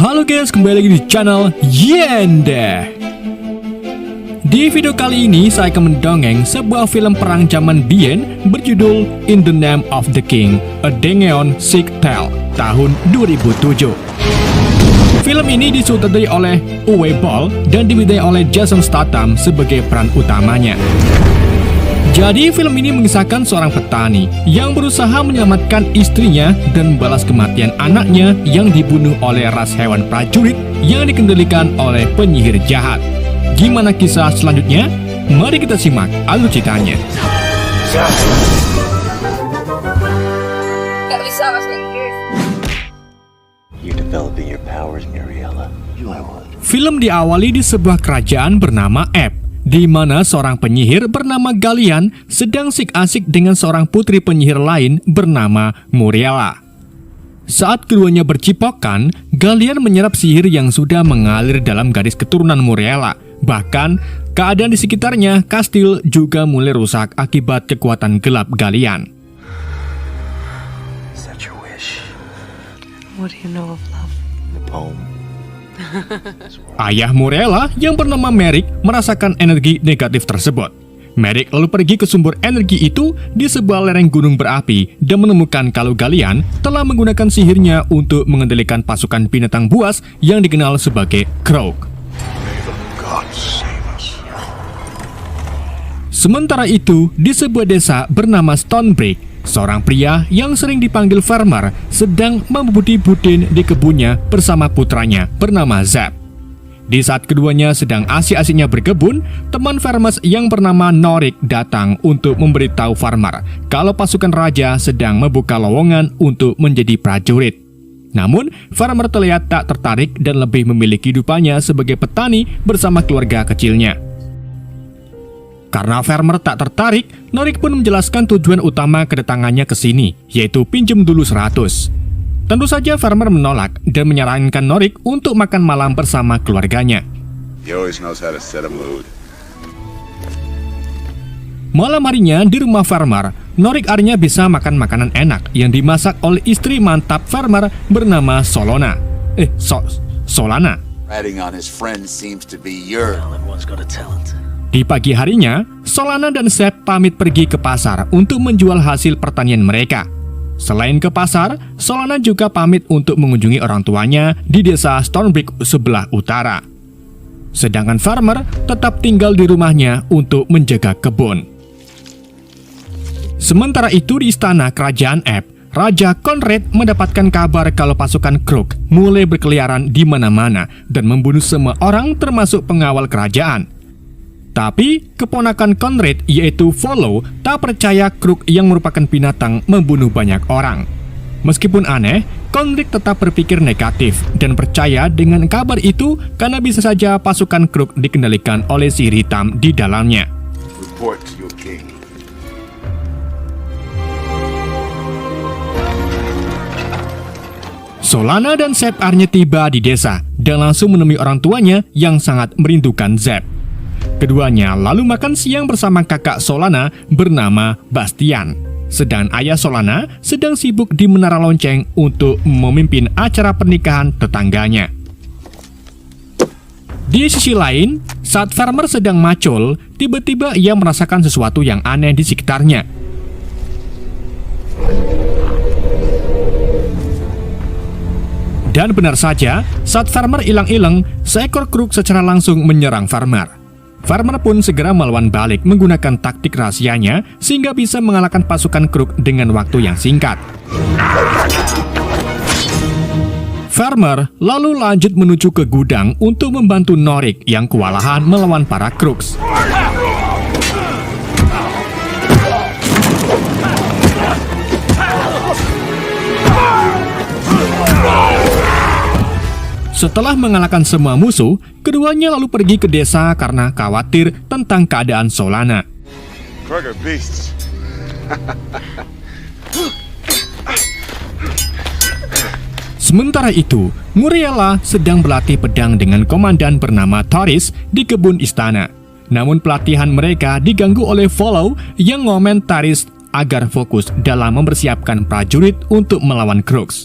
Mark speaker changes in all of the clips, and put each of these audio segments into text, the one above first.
Speaker 1: Halo guys, kembali lagi di channel Yenda. Di video kali ini saya akan mendongeng sebuah film perang zaman Bien berjudul In the Name of the King, A Daegeon Siege Tale tahun 2007. Film ini disutradarai oleh Uwe Boll dan dibintangi oleh Jason Statham sebagai peran utamanya. Jadi film ini mengisahkan seorang petani yang berusaha menyelamatkan istrinya dan membalas kematian anaknya yang dibunuh oleh ras hewan prajurit yang dikendalikan oleh penyihir jahat. Gimana kisah selanjutnya? Mari kita simak alur ceritanya.
Speaker 2: Gak bisa bahasa Inggris.
Speaker 3: You're developing your powers, Muriela. You are one.
Speaker 1: Film diawali di sebuah kerajaan bernama Ebb, di mana seorang penyihir bernama Galian sedang asik-asik dengan seorang putri penyihir lain bernama Muriela. Saat keduanya bercipokan, Galian menyerap sihir yang sudah mengalir dalam garis keturunan Muriela. Bahkan, keadaan di sekitarnya kastil juga mulai rusak akibat kekuatan gelap Galian.
Speaker 3: Is that your wish?
Speaker 2: What do you know of love?
Speaker 3: The poem?
Speaker 1: Ayah Muriela yang bernama Merrick merasakan energi negatif tersebut. Merrick lalu pergi ke sumber energi itu di sebuah lereng gunung berapi dan menemukan kalau Galian telah menggunakan sihirnya untuk mengendalikan pasukan binatang buas yang dikenal sebagai Krog. Sementara itu, di sebuah desa bernama Stonebreak, seorang pria yang sering dipanggil farmer sedang membudi budin di kebunnya bersama putranya bernama Zeb. Di saat keduanya sedang asik-asiknya berkebun, teman farmer yang bernama Norik datang untuk memberitahu farmer kalau pasukan raja sedang membuka lowongan untuk menjadi prajurit. Namun, farmer terlihat tak tertarik dan lebih memilih kehidupannya sebagai petani bersama keluarga kecilnya. Karena farmer tak tertarik, Norik pun menjelaskan tujuan utama kedatangannya ke sini, yaitu pinjem dulu 100. Tentu saja farmer menolak dan menyarankan Norik untuk makan malam bersama keluarganya.
Speaker 4: He always knows how to set a mood.
Speaker 1: Malam harinya di rumah farmer, Norik akhirnya bisa makan makanan enak yang dimasak oleh istri mantap farmer bernama Solana. Solana.
Speaker 4: Ratting on his friend seems to be your.
Speaker 3: Everyone's got a talent.
Speaker 1: Di pagi harinya, Solana dan Zeb pamit pergi ke pasar untuk menjual hasil pertanian mereka. Selain ke pasar, Solana juga pamit untuk mengunjungi orang tuanya di desa Stonebreak sebelah utara. Sedangkan farmer tetap tinggal di rumahnya untuk menjaga kebun. Sementara itu di istana kerajaan Ebb, Raja Conrad mendapatkan kabar kalau pasukan Krog mulai berkeliaran di mana-mana dan membunuh semua orang termasuk pengawal kerajaan. Tapi, keponakan Conrad yaitu Volo tak percaya Krog yang merupakan binatang membunuh banyak orang. Meskipun aneh, Conrad tetap berpikir negatif dan percaya dengan kabar itu karena bisa saja pasukan Krog dikendalikan oleh sihir hitam di dalamnya.
Speaker 4: Report to your king.
Speaker 1: Solana dan Zeb akhirnya tiba di desa dan langsung menemui orang tuanya yang sangat merindukan Zeb. Keduanya lalu makan siang bersama kakak Solana bernama Bastian. Sedang ayah Solana sedang sibuk di menara lonceng untuk memimpin acara pernikahan tetangganya. Di sisi lain, saat farmer sedang macul, tiba-tiba ia merasakan sesuatu yang aneh di sekitarnya. Dan benar saja, saat farmer hilang-hilang, seekor Krog secara langsung menyerang farmer. Farmer pun segera melawan balik menggunakan taktik rahasianya sehingga bisa mengalahkan pasukan Krog dengan waktu yang singkat. Farmer lalu lanjut menuju ke gudang untuk membantu Norik yang kewalahan melawan para Krogs. Setelah mengalahkan semua musuh, keduanya lalu pergi ke desa karena khawatir tentang keadaan Solana.
Speaker 4: Kroger beasts.
Speaker 1: Sementara itu, Muriela sedang berlatih pedang dengan komandan bernama Thoris di kebun istana. Namun pelatihan mereka diganggu oleh Volo yang ngomen Thoris agar fokus dalam mempersiapkan prajurit untuk melawan Krogs.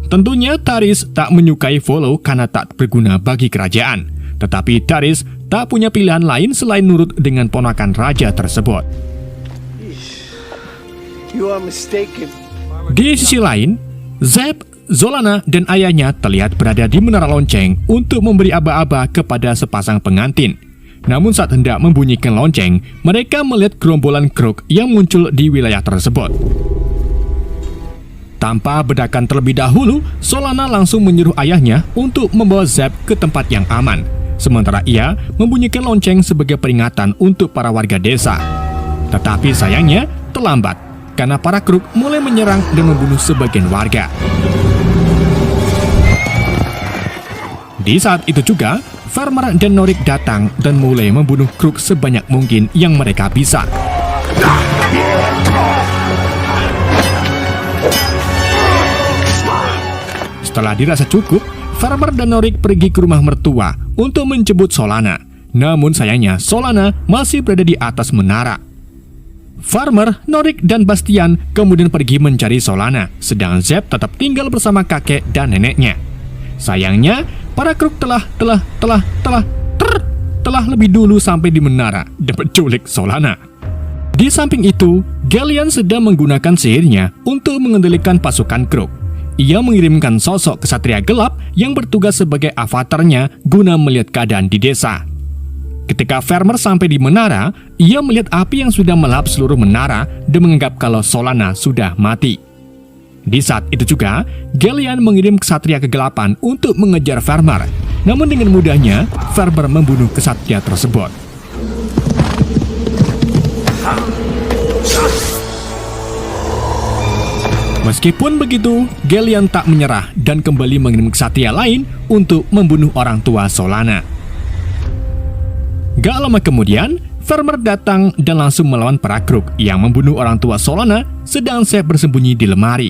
Speaker 1: Tentunya Taris tak menyukai Volo karena tak berguna bagi kerajaan. Tetapi Taris tak punya pilihan lain selain nurut dengan ponakan raja tersebut.
Speaker 5: You are mistaken.
Speaker 1: Di sisi lain, Zeb, Zolana, dan ayahnya terlihat berada di menara lonceng untuk memberi aba-aba kepada sepasang pengantin. Namun saat hendak membunyikan lonceng, mereka melihat gerombolan Krug yang muncul di wilayah tersebut. Tanpa bedakan terlebih dahulu, Solana langsung menyuruh ayahnya untuk membawa Zeb ke tempat yang aman. Sementara ia membunyikan lonceng sebagai peringatan untuk para warga desa. Tetapi sayangnya terlambat, karena para Krug mulai menyerang dan membunuh sebagian warga. Di saat itu juga, Farmer dan Norik datang dan mulai membunuh Krug sebanyak mungkin yang mereka bisa. Setelah dirasa cukup, Farmer dan Norik pergi ke rumah mertua untuk menjemput Solana. Namun sayangnya Solana masih berada di atas menara. Farmer, Norik, dan Bastian kemudian pergi mencari Solana, sedang Zeb tetap tinggal bersama kakek dan neneknya. Sayangnya, para Krug telah lebih dulu sampai di menara dan menculik Solana. Di samping itu, Galleon sedang menggunakan sihirnya untuk mengendalikan pasukan Krug. Ia mengirimkan sosok kesatria gelap yang bertugas sebagai avatarnya guna melihat keadaan di desa. Ketika Farmer sampai di menara, ia melihat api yang sudah melahap seluruh menara dan menganggap kalau Solana sudah mati. Di saat itu juga, Galleon mengirim kesatria kegelapan untuk mengejar Farmer. Namun dengan mudahnya, Farmer membunuh kesatria tersebut. Meskipun begitu, Galleon tak menyerah dan kembali mengirim kesatria lain untuk membunuh orang tua Solana. Gak lama kemudian, Farmer datang dan langsung melawan para Krug yang membunuh orang tua Solana, sedang Zeb bersembunyi di lemari.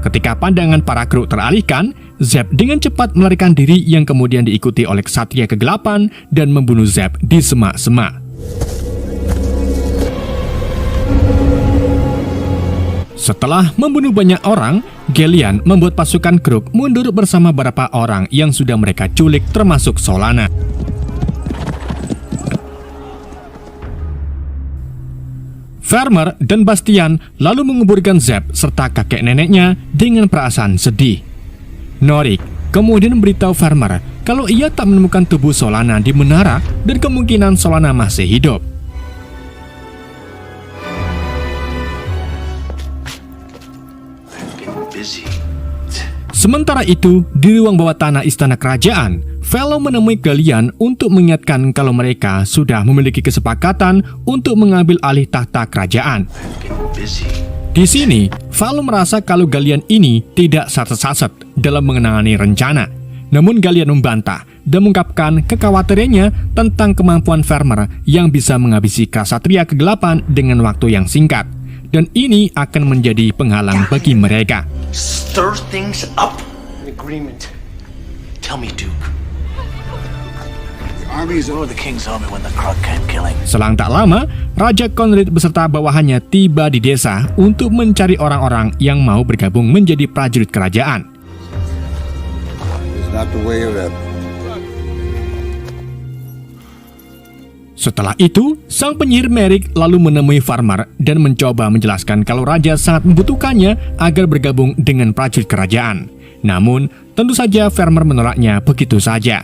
Speaker 1: Ketika pandangan para Krug teralihkan, Zeb dengan cepat melarikan diri yang kemudian diikuti oleh kesatria kegelapan dan membunuh Zeb di semak-semak. Setelah membunuh banyak orang, Galleon membuat pasukan Krug mundur bersama beberapa orang yang sudah mereka culik termasuk Solana. Farmer dan Bastian lalu menguburkan Zeb serta kakek neneknya dengan perasaan sedih. Norik kemudian memberitahu Farmer kalau ia tak menemukan tubuh Solana di menara dan kemungkinan Solana masih hidup. Sementara itu, di ruang bawah tanah istana kerajaan, Velo menemui Galleon untuk mengingatkan kalau mereka sudah memiliki kesepakatan untuk mengambil alih tahta kerajaan. Di sini, Velo merasa kalau Galleon ini tidak saset-saset dalam mengenangani rencana. Namun Galleon membantah dan mengungkapkan kekhawatirannya tentang kemampuan Farmer yang bisa menghabisi kesatria kegelapan dengan waktu yang singkat. Dan ini akan menjadi penghalang bagi mereka.
Speaker 5: Stir things up. An agreement.
Speaker 3: Tell me, Duke. The armies or the king's army when the Krug came killing.
Speaker 1: Selang tak lama, Raja Conrid beserta bawahannya tiba di desa untuk mencari orang-orang yang mau bergabung menjadi prajurit kerajaan.
Speaker 4: It's not the way of it.
Speaker 1: Setelah itu, sang penyihir Merrick lalu menemui Farmer dan mencoba menjelaskan kalau raja sangat membutuhkannya agar bergabung dengan prajurit kerajaan. Namun, tentu saja Farmer menolaknya begitu saja.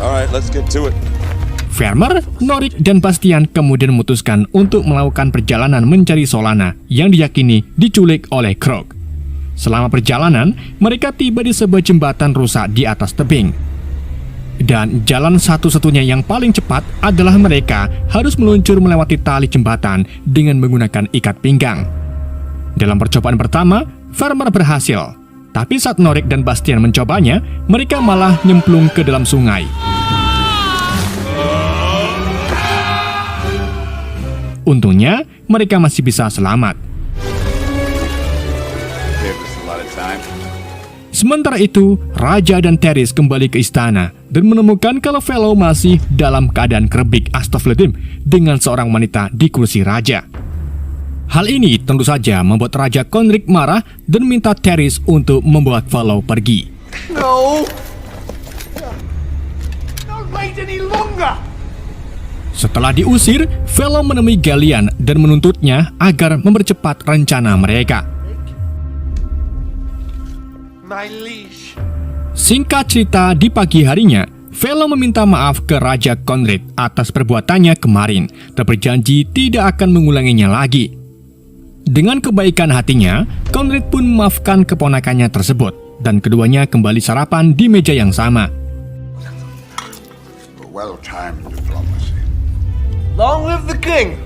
Speaker 4: Alright, let's get to it.
Speaker 1: Farmer, Norik, dan Bastian kemudian memutuskan untuk melakukan perjalanan mencari Solana yang diyakini diculik oleh Krug. Selama perjalanan, mereka tiba di sebuah jembatan rusak di atas tebing. Dan jalan satu-satunya yang paling cepat adalah mereka harus meluncur melewati tali jembatan dengan menggunakan ikat pinggang. Dalam percobaan pertama, Farmer berhasil. Tapi saat Norik dan Bastian mencobanya, mereka malah nyemplung ke dalam sungai. Untungnya, mereka masih bisa selamat.
Speaker 4: Saved us a lot of time.
Speaker 1: Sementara itu, Raja dan Taris kembali ke istana dan menemukan kalau Velo masih dalam keadaan kerebik astagfirullahaladzim dengan seorang wanita di kursi raja. Hal ini tentu saja membuat Raja Conric marah dan minta Terys untuk membawa Valo pergi.
Speaker 5: No! Don't wait any longer!
Speaker 1: Setelah diusir, Valo menemui Gallian dan menuntutnya agar mempercepat rencana mereka.
Speaker 5: My liege.
Speaker 1: Singkat cerita, di pagi harinya, Valo meminta maaf ke Raja Conric atas perbuatannya kemarin dan berjanji tidak akan mengulanginya lagi. Dengan kebaikan hatinya, Conric pun memaafkan keponakannya tersebut dan keduanya kembali sarapan di meja yang sama.
Speaker 4: Well-timed diplomacy.
Speaker 5: Long live the king!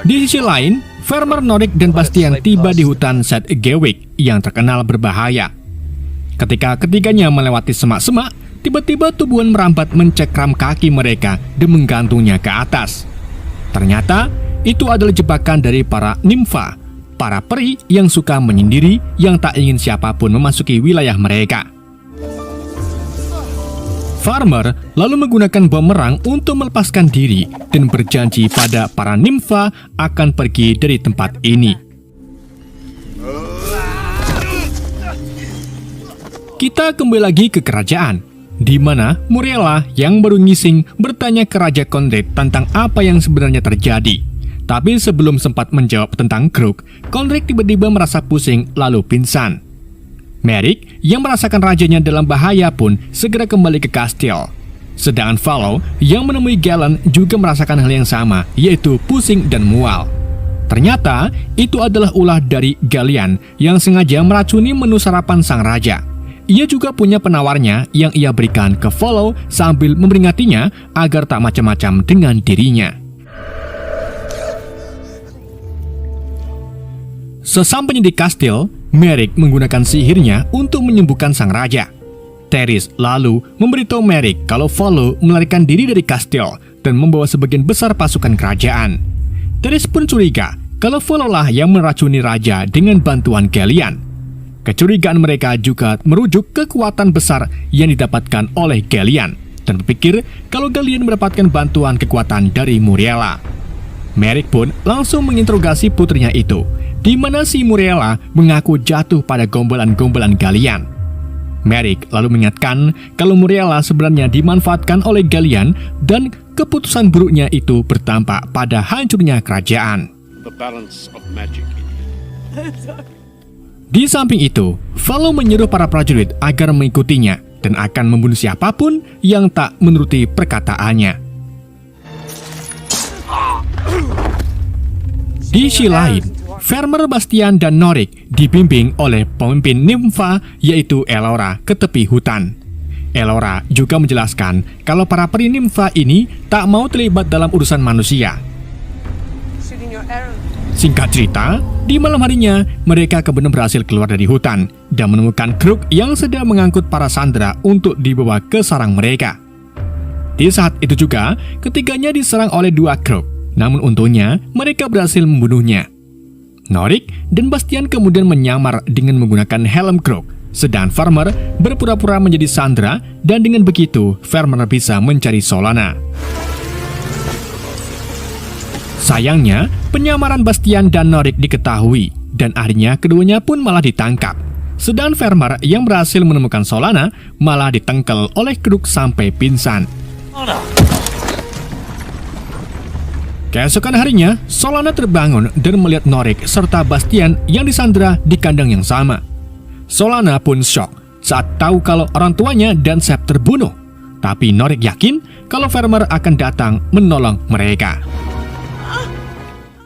Speaker 1: Di sisi lain, Farmer Norik dan Bastian tiba di hutan Set Gewick yang terkenal berbahaya. Ketika ketiganya melewati semak-semak, tiba-tiba tubuhan merambat mencekram kaki mereka dan menggantungnya ke atas. Ternyata, itu adalah jebakan dari para nimfa, para peri yang suka menyendiri yang tak ingin siapapun memasuki wilayah mereka. Farmer lalu menggunakan bumerang untuk melepaskan diri dan berjanji pada para nimfa akan pergi dari tempat ini. Kita kembali lagi ke kerajaan, di mana Muriela yang baru ngising bertanya ke Raja Conric tentang apa yang sebenarnya terjadi. Tapi sebelum sempat menjawab tentang Krug, Conric tiba-tiba merasa pusing lalu pingsan. Merrick yang merasakan rajanya dalam bahaya pun segera kembali ke kastil. Sedangkan Valo yang menemui Gallant juga merasakan hal yang sama, yaitu pusing dan mual. Ternyata itu adalah ulah dari Gallian yang sengaja meracuni menu sarapan sang raja. Ia juga punya penawarnya yang ia berikan ke Valo sambil memperingatinya agar tak macam-macam dengan dirinya. Sesampainya di kastil, Merrick menggunakan sihirnya untuk menyembuhkan sang raja. Terys lalu memberitahu Merrick kalau Valo melarikan diri dari kastil dan membawa sebagian besar pasukan kerajaan. Terys pun curiga kalau Valo lah yang meracuni raja dengan bantuan Gallian. Kecurigaan mereka juga merujuk ke kekuatan besar yang didapatkan oleh Gallian dan berpikir kalau Gallian mendapatkan bantuan kekuatan dari Muriela. Merrick pun langsung menginterogasi putrinya itu, di mana si Muriela mengaku jatuh pada gombalan-gombalan Gallian. Merrick lalu mengingatkan kalau Muriela sebenarnya dimanfaatkan oleh Gallian dan keputusan buruknya itu berdampak pada hancurnya kerajaan.
Speaker 4: The balance of magic.
Speaker 1: Di samping itu, Valo menyuruh para prajurit agar mengikutinya dan akan membunuh siapapun yang tak menuruti perkataannya. Di sisi lain, Farmer, Bastian, dan Norik dibimbing oleh pemimpin nimfa yaitu Elora ke tepi hutan. Elora juga menjelaskan kalau para peri nimfa ini tak mau terlibat dalam urusan manusia.
Speaker 2: Shooting your arrow.
Speaker 1: Singkat cerita, di malam harinya mereka kemudian berhasil keluar dari hutan dan menemukan Krug yang sedang mengangkut para sandera untuk dibawa ke sarang mereka. Di saat itu juga, ketiganya diserang oleh dua Krug, namun untungnya mereka berhasil membunuhnya. Norik dan Bastian kemudian menyamar dengan menggunakan helm Krug, sedang Farmer berpura-pura menjadi sandera dan dengan begitu Farmer bisa mencari Solana. Sayangnya, penyamaran Bastian dan Norik diketahui dan akhirnya keduanya pun malah ditangkap. Sedang Farmer yang berhasil menemukan Solana malah ditengkel oleh Krug sampai pingsan. Keesokan harinya, Solana terbangun dan melihat Norik serta Bastian yang disandera di kandang yang sama. Solana pun syok saat tahu kalau orang tuanya dan Sep terbunuh. Tapi Norik yakin kalau Farmer akan datang menolong mereka.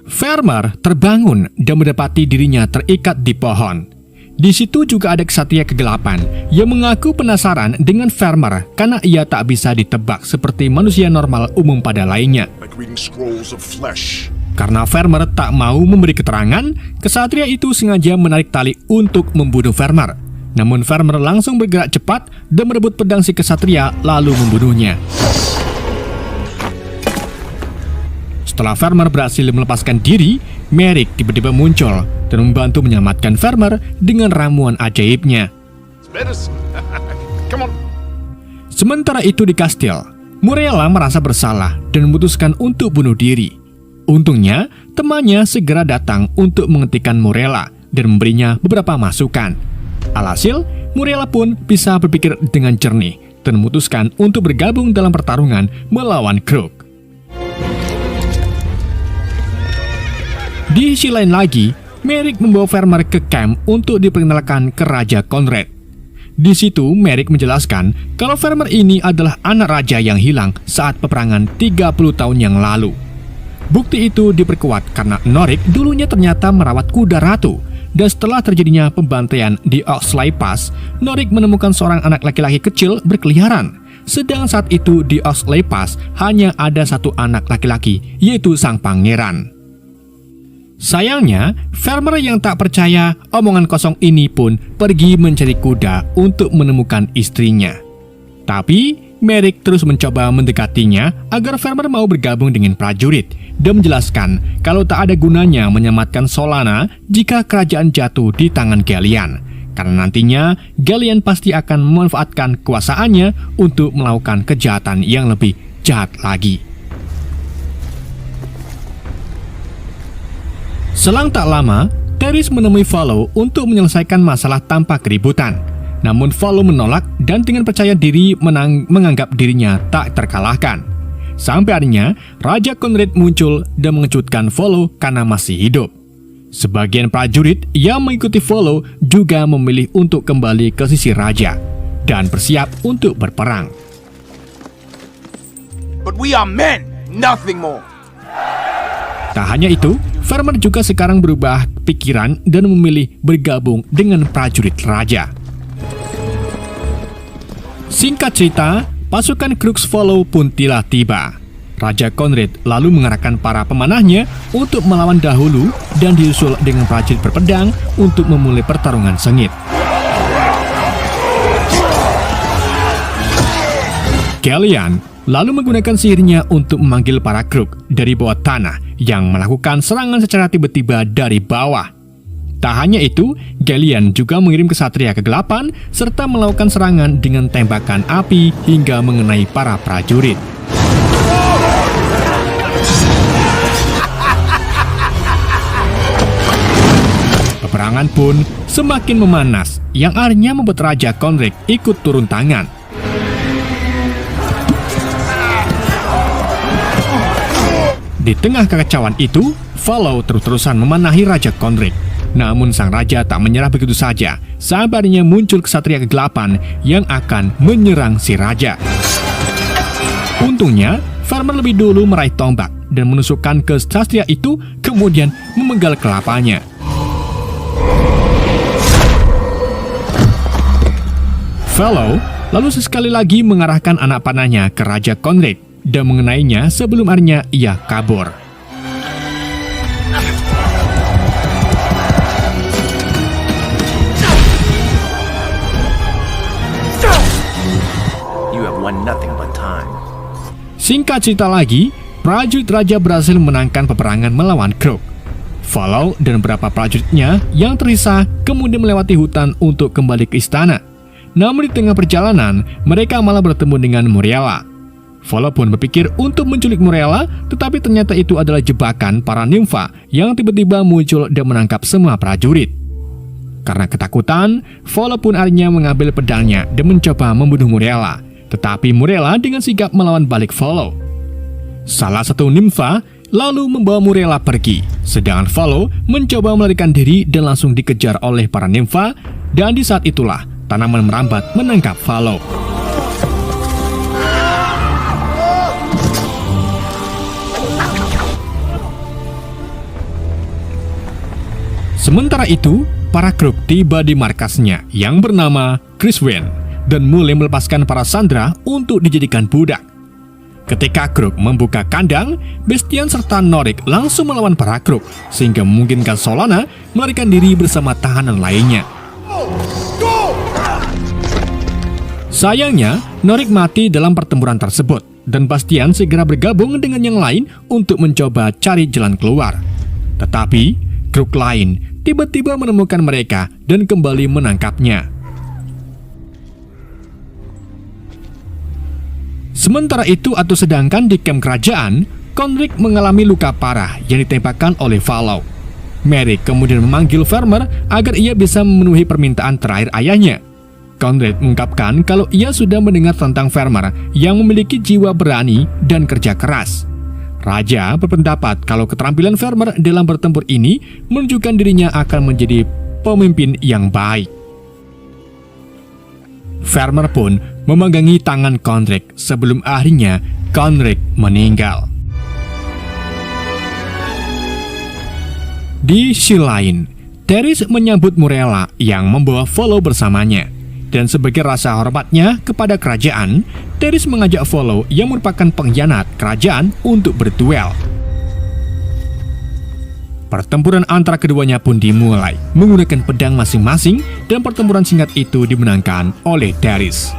Speaker 1: Farmer terbangun dan mendapati dirinya terikat di pohon. Di situ juga ada ksatria kegelapan yang mengaku penasaran dengan Farmer karena ia tak bisa ditebak seperti manusia normal umum pada lainnya.
Speaker 4: Like reading scrolls of flesh.
Speaker 1: Karena Farmer tak mau memberi keterangan, ksatria itu sengaja menarik tali untuk membunuh Farmer. Namun Farmer langsung bergerak cepat dan merebut pedang si ksatria lalu membunuhnya. Setelah Farmer berhasil melepaskan diri, Merrick tiba-tiba muncul dan membantu menyelamatkan Farmer dengan ramuan ajaibnya.
Speaker 4: Medicine. Come on.
Speaker 1: Sementara itu di kastil, Muriela merasa bersalah dan memutuskan untuk bunuh diri. Untungnya, temannya segera datang untuk menghentikan Morella dan memberinya beberapa masukan. Alhasil, Morella pun bisa berpikir dengan jernih dan memutuskan untuk bergabung dalam pertarungan melawan Crook. Di sisi lain lagi, Merrick membawa Farmer ke camp untuk diperkenalkan ke Raja Conrad. Di situ, Merrick menjelaskan kalau Farmer ini adalah anak raja yang hilang saat peperangan 30 tahun yang lalu. Bukti itu diperkuat karena Norik dulunya ternyata merawat kuda ratu, dan setelah terjadinya pembantaian di Oxley Pass, Norik menemukan seorang anak laki-laki kecil berkeliaran. Sedang saat itu di Oxley Pass hanya ada satu anak laki-laki, yaitu sang pangeran. Sayangnya, Farmer yang tak percaya omongan kosong ini pun pergi mencari kuda untuk menemukan istrinya. Tapi, Merrick terus mencoba mendekatinya agar Farmer mau bergabung dengan prajurit dan menjelaskan kalau tak ada gunanya menyelamatkan Solana jika kerajaan jatuh di tangan Gallian, karena nantinya Gallian pasti akan memanfaatkan kekuasaannya untuk melakukan kejahatan yang lebih jahat lagi. Selang tak lama, Teris menemui Follow untuk menyelesaikan masalah tanpa keributan. Namun Follow menolak dan dengan percaya diri menganggap dirinya tak terkalahkan. Sampai akhirnya, Raja Conrad muncul dan mengejutkan Follow karena masih hidup. Sebagian prajurit yang mengikuti Follow juga memilih untuk kembali ke sisi raja dan bersiap untuk berperang.
Speaker 5: But we are men, nothing more.
Speaker 1: Tak hanya itu, Farmer juga sekarang berubah pikiran dan memilih bergabung dengan prajurit raja. Singkat cerita, pasukan Crooks Follow pun telah tiba. Raja Conrad lalu mengarahkan para pemanahnya untuk melawan dahulu dan disusul dengan prajurit berpedang untuk memulai pertarungan sengit. Gallian lalu menggunakan sihirnya untuk memanggil para Crook dari bawah tanah yang melakukan serangan secara tiba-tiba dari bawah. Tak hanya itu, Gallian juga mengirim kesatria kegelapan serta melakukan serangan dengan tembakan api hingga mengenai para prajurit. Peperangan pun semakin memanas, yang akhirnya membuat Raja Conrad ikut turun tangan. Di tengah kekacauan itu, Follow terus-terusan memanahi Raja Conrad. Namun sang raja tak menyerah begitu saja. Sabarnya muncul kesatria kegelapan yang akan menyerang si raja. Untungnya, Farmer lebih dulu meraih tombak dan menusukkan ke kesatria itu, kemudian memenggal kelapanya. Follow lalu sesekali lagi mengarahkan anak panahnya ke Raja Conrad dan mengenainya sebelum akhirnya ia kabur.
Speaker 3: You have won nothing but time.
Speaker 1: Singkat cerita lagi, prajurit raja berhasil menangkan peperangan melawan Crook. Follow dan beberapa prajuritnya yang tersisa kemudian melewati hutan untuk kembali ke istana. Namun di tengah perjalanan, mereka malah bertemu dengan Morella. Follow pun berpikir untuk menculik Morella, tetapi ternyata itu adalah jebakan para nimfa yang tiba-tiba muncul dan menangkap semua prajurit. Karena ketakutan, Follow pun akhirnya mengambil pedangnya dan mencoba membunuh Morella. Tetapi Morella dengan sigap melawan balik Follow. Salah satu nimfa lalu membawa Morella pergi, sedangkan Follow mencoba melarikan diri dan langsung dikejar oleh para nimfa, dan di saat itulah tanaman merambat menangkap Follow. Sementara itu, para Crook tiba di markasnya yang bernama Criswen dan mulai melepaskan para sandera untuk dijadikan budak. Ketika Crook membuka kandang, Bestian serta Norik langsung melawan para Crook sehingga memungkinkan Solana melarikan diri bersama tahanan lainnya. Sayangnya, Norik mati dalam pertempuran tersebut dan Bastian segera bergabung dengan yang lain untuk mencoba cari jalan keluar. Tetapi Crook lain tiba-tiba menemukan mereka dan kembali menangkapnya. Sementara itu atau sedangkan di kamp kerajaan, Konrik mengalami luka parah yang ditembakkan oleh Valo. Merrick kemudian memanggil Farmer agar ia bisa memenuhi permintaan terakhir ayahnya. Konrad mengungkapkan kalau ia sudah mendengar tentang Farmer yang memiliki jiwa berani dan kerja keras. Raja berpendapat kalau keterampilan Farmer dalam bertempur ini menunjukkan dirinya akan menjadi pemimpin yang baik. Farmer pun memegangi tangan Konrik sebelum akhirnya Konrik meninggal. Di sisi lain, Teris menyambut Murella yang membawa Volo bersamanya. Dan sebagai rasa hormatnya kepada kerajaan, Teris mengajak Volo yang merupakan pengkhianat kerajaan untuk berduel. Pertempuran antara keduanya pun dimulai menggunakan pedang masing-masing dan pertempuran singkat itu dimenangkan oleh Teris.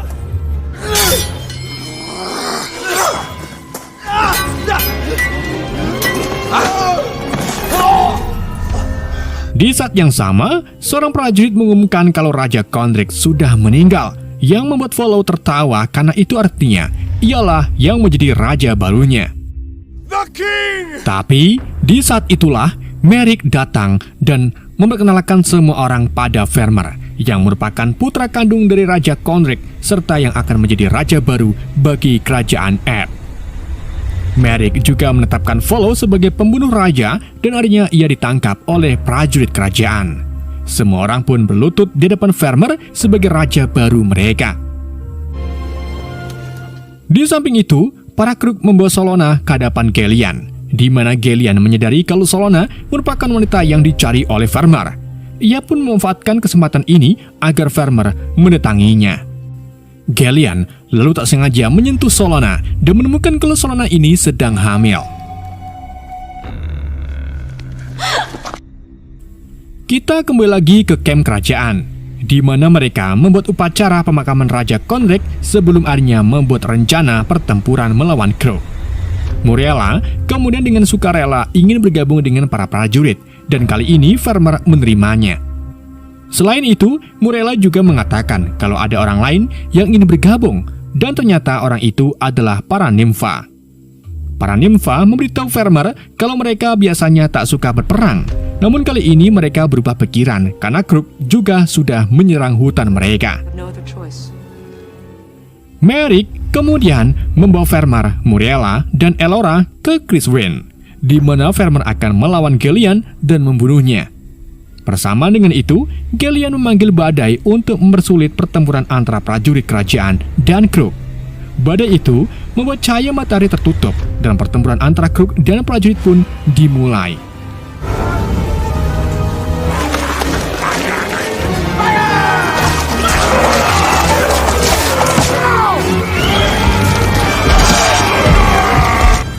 Speaker 1: Di saat yang sama, seorang prajurit mengumumkan kalau Raja Konrik sudah meninggal, yang membuat Volo tertawa karena itu artinya ialah yang menjadi raja barunya.
Speaker 4: The king!
Speaker 1: Tapi, di saat itulah Merrick datang dan memperkenalkan semua orang pada Farmer, yang merupakan putra kandung dari Raja Konrik serta yang akan menjadi raja baru bagi kerajaan Erd. Merrick juga menetapkan Volo sebagai pembunuh raja dan akhirnya ia ditangkap oleh prajurit kerajaan. Semua orang pun berlutut di depan Farmer sebagai raja baru mereka. Di samping itu, para Krug membawa Solona ke hadapan Gelian, di mana Gelian menyadari kalau Solona merupakan wanita yang dicari oleh Farmer. Ia pun memanfaatkan kesempatan ini agar Farmer mendatanginya. Gelian lalu tak sengaja menyentuh Solona dan menemukan kalau Solona ini sedang hamil. Kita kembali lagi ke kamp kerajaan, di mana mereka membuat upacara pemakaman Raja Konrik sebelum akhirnya membuat rencana pertempuran melawan Krug. Murella kemudian dengan sukarela ingin bergabung dengan para prajurit, dan kali ini Farmer menerimanya. Selain itu, Murella juga mengatakan kalau ada orang lain yang ingin bergabung, dan ternyata orang itu adalah para nimfa. Para nimfa memberitahu Farmer kalau mereka biasanya tak suka berperang, namun kali ini mereka berubah pikiran karena Krug juga sudah menyerang hutan mereka.
Speaker 2: No other choice.
Speaker 1: Merrick kemudian membawa Farmer, Murella, dan Elora ke Criswind, di mana Farmer akan melawan Gelian dan membunuhnya. Bersama dengan itu, Gelian memanggil badai untuk mempersulit pertempuran antara prajurit kerajaan dan Krug. Badai itu membuat cahaya matahari tertutup dan pertempuran antara Krug dan prajurit pun dimulai.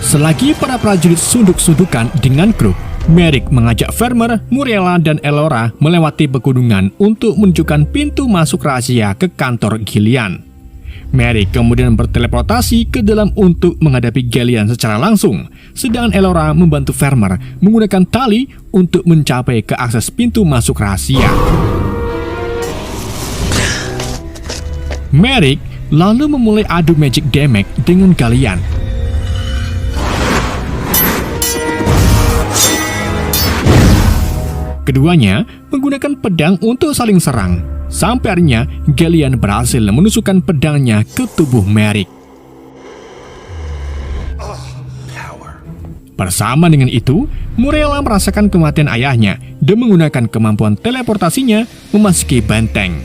Speaker 1: Selagi para prajurit sunduk-sundukan dengan Krug, Merrick mengajak Farmer, Murella, dan Elora melewati pegunungan untuk menunjukkan pintu masuk rahasia ke kantor Gelian. Merrick kemudian berteleportasi ke dalam untuk menghadapi Gelian secara langsung, sedangkan Elora membantu Farmer menggunakan tali untuk mencapai ke akses pintu masuk rahasia. Merrick lalu memulai adu magic damage dengan Gelian. Keduanya menggunakan pedang untuk saling serang, sampai akhirnya Gelian berhasil menusukkan pedangnya ke tubuh Merrick. Bersama dengan itu, Murella merasakan kematian ayahnya dan menggunakan kemampuan teleportasinya memasuki benteng.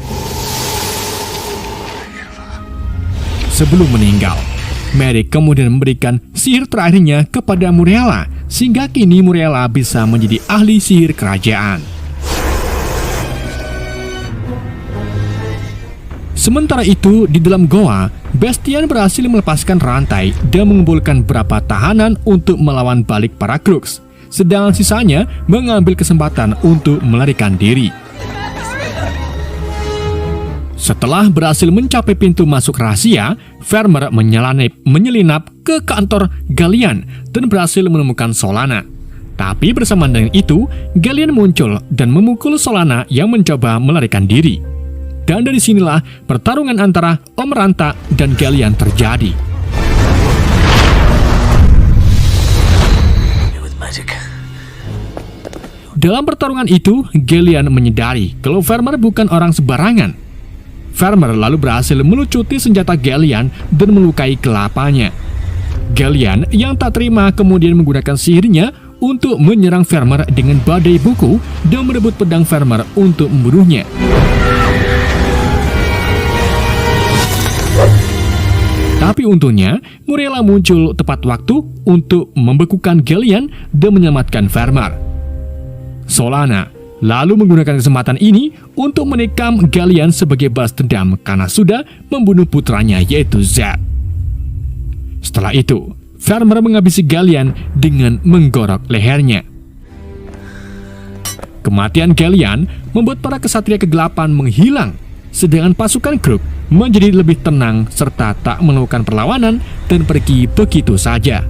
Speaker 1: Sebelum meninggal, Merrick kemudian memberikan sihir terakhirnya kepada Murella, sehingga kini Murella bisa menjadi ahli sihir kerajaan. Sementara itu, di dalam goa, Bastian berhasil melepaskan rantai dan mengumpulkan beberapa tahanan untuk melawan balik para Krugs, sedangkan sisanya mengambil kesempatan untuk melarikan diri. Setelah berhasil mencapai pintu masuk rahasia, Farmer menyelinap ke kantor Gelian dan berhasil menemukan Solana. Tapi bersamaan dengan itu, Gelian muncul dan memukul Solana yang mencoba melarikan diri. Dan dari sinilah pertarungan antara Om Ranta dan Gelian terjadi.
Speaker 3: magic.
Speaker 1: Dalam pertarungan itu, Gallian menyadari kalau Farmer bukan orang sembarangan. Farmer lalu berhasil melucuti senjata Gallian dan melukai kelapanya. Gallian yang tak terima kemudian menggunakan sihirnya untuk menyerang Farmer dengan badai buku dan merebut pedang Farmer untuk membunuhnya. Tapi untungnya, Muriela muncul tepat waktu untuk membekukan Gallian dan menyelamatkan Farmer. Solana lalu menggunakan kesempatan ini untuk menikam Gallian sebagai balas dendam karena sudah membunuh putranya yaitu Zed. Setelah itu, Farmer menghabisi Gallian dengan menggorok lehernya. Kematian Gallian membuat para kesatria kegelapan menghilang, sedangkan pasukan Krug menjadi lebih tenang serta tak melakukan perlawanan dan pergi begitu saja.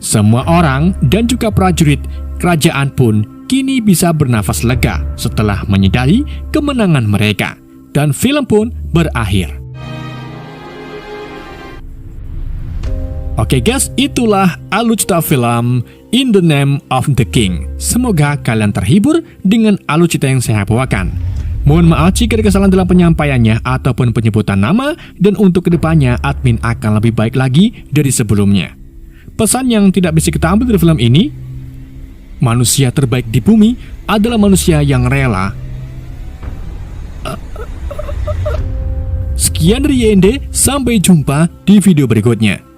Speaker 1: Semua orang dan juga prajurit kerajaan pun kini bisa bernafas lega setelah menyadari kemenangan mereka, dan film pun berakhir. Oke guys, itulah alur cerita film In the Name of the King. Semoga kalian terhibur dengan alur cerita yang saya bawakan. Mohon maaf jika ada kesalahan dalam penyampaiannya ataupun penyebutan nama, dan untuk kedepannya admin akan lebih baik lagi dari sebelumnya. Pesan yang tidak bisa kita ambil dari film ini, manusia terbaik di bumi adalah manusia yang rela. Sekian dari YND, sampai jumpa di video berikutnya.